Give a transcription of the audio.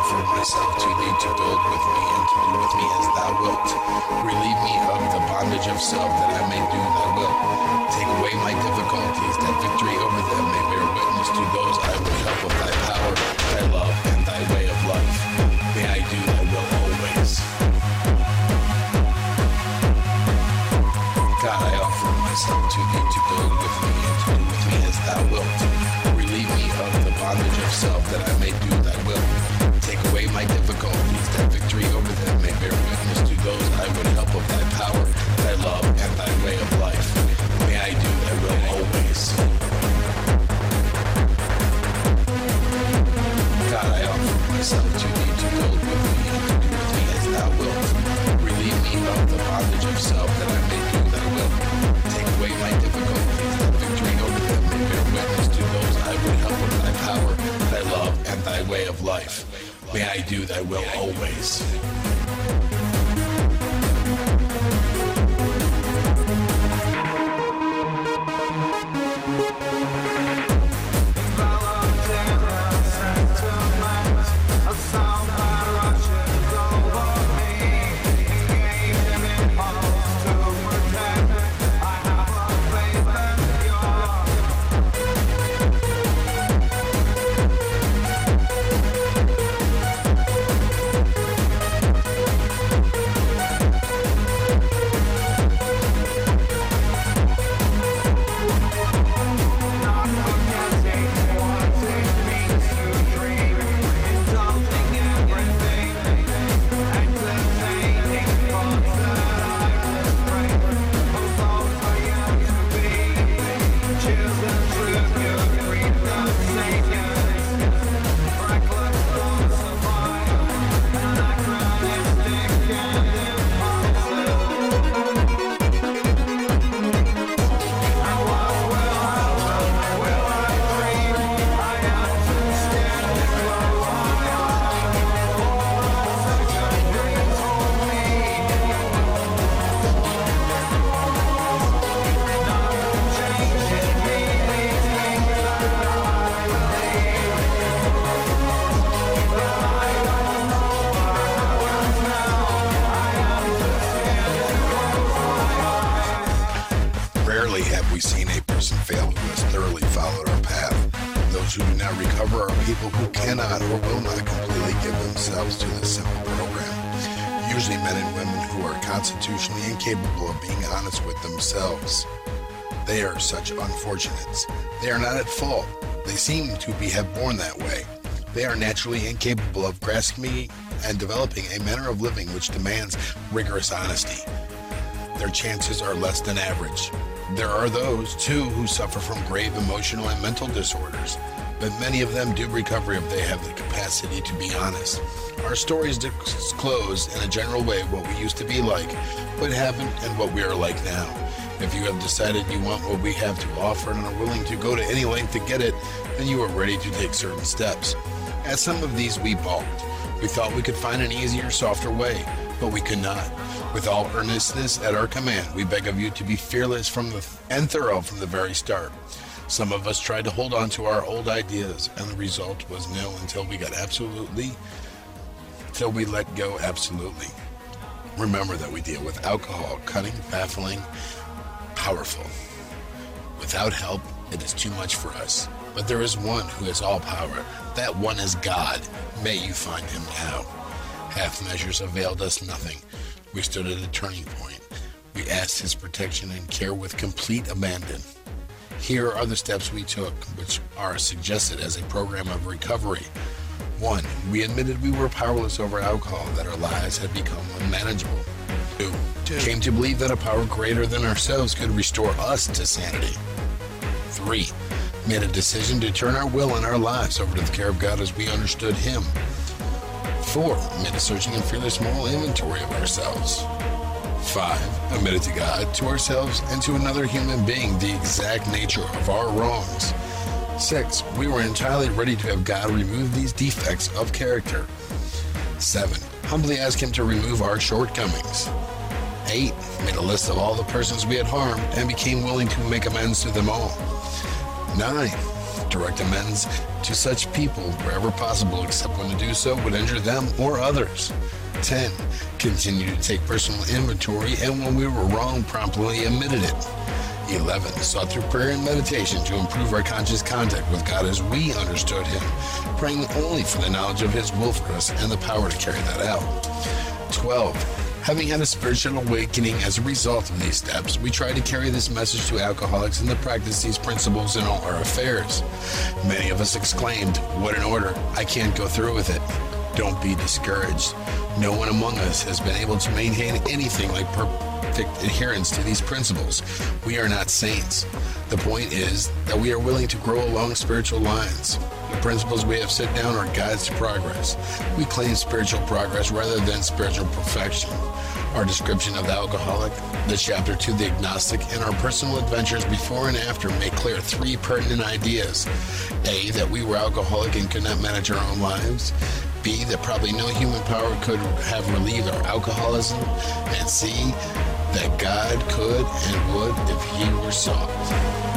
offer myself to thee to build with me and to do with me as thou wilt. Relieve me of the bondage of self that I may do thy will. Take away my difficulties, that victory over them may bear witness to those I would help of thy power, thy love, and thy way of life. May I do thy will always. God, I offer myself to thee to build with me and to do with me as thou wilt. Relieve me of the bondage of self that I may do thy will. Take away my difficulties, that victory over them may bear witness to those I would help of thy power, thy love, and thy way of life. May I do thy will always. God, I offer myself to thee to build with me and to do with me as thou wilt. Relieve me of the bondage of self that I may do thy will. Take away my difficulties, that victory over them may bear witness to those I would help of thy power, thy love, and thy way of life. May I do thy will always. Rarely have we seen a person fail who has thoroughly followed our path. Those who do not recover are people who cannot or will not completely give themselves to this simple program. Usually men and women who are constitutionally incapable of being honest with themselves. They are such unfortunates. They are not at fault. They seem to have born that way. They are naturally incapable of grasping and developing a manner of living which demands rigorous honesty. Their chances are less than average. There are those, too, who suffer from grave emotional and mental disorders, but many of them do recover if they have the capacity to be honest. Our stories disclose in a general way what we used to be like, what happened, and what we are like now. If you have decided you want what we have to offer and are willing to go to any length to get it, then you are ready to take certain steps. At some of these we balked. We thought we could find an easier, softer way, but we could not. With all earnestness at our command, we beg of you to be fearless and thorough from the very start. Some of us tried to hold on to our old ideas, and the result was nil until we let go absolutely. Remember that we deal with alcohol, cutting, baffling, powerful. Without help, it is too much for us. But there is one who has all power. That one is God. May you find him now. Half measures availed us nothing. We stood at a turning point. We asked his protection and care with complete abandon. Here are the steps we took, which are suggested as a program of recovery. 1. We admitted we were powerless over alcohol, that our lives had become unmanageable. 2. Came to believe that a power greater than ourselves could restore us to sanity. 3. Made a decision to turn our will and our lives over to the care of God as we understood him. 4. Made a searching and fearless moral inventory of ourselves. 5. Admitted to God, to ourselves, and to another human being the exact nature of our wrongs. 6. We were entirely ready to have God remove these defects of character. 7. Humbly asked him to remove our shortcomings. 8. Made a list of all the persons we had harmed and became willing to make amends to them all. 9. to recommend to such people wherever possible, except when to do so would injure them or others. 10. Continue to take personal inventory, and when we were wrong, promptly admitted it. 11. Sought through prayer and meditation to improve our conscious contact with God as we understood Him, praying only for the knowledge of His will for us and the power to carry that out. 12. Having had a spiritual awakening as a result of these steps, we try to carry this message to alcoholics and to practice these principles in all our affairs. Many of us exclaimed, "What an order! I can't go through with it." Don't be discouraged. No one among us has been able to maintain anything like perfect adherence to these principles. We are not saints. The point is that we are willing to grow along spiritual lines. The principles we have set down are guides to progress. We claim spiritual progress rather than spiritual perfection. Our description of the alcoholic, the chapter to the agnostic, and our personal adventures before and after make clear 3 pertinent ideas. A, that we were alcoholic and could not manage our own lives. B, that probably no human power could have relieved our alcoholism. And C, that God could and would if He were sought.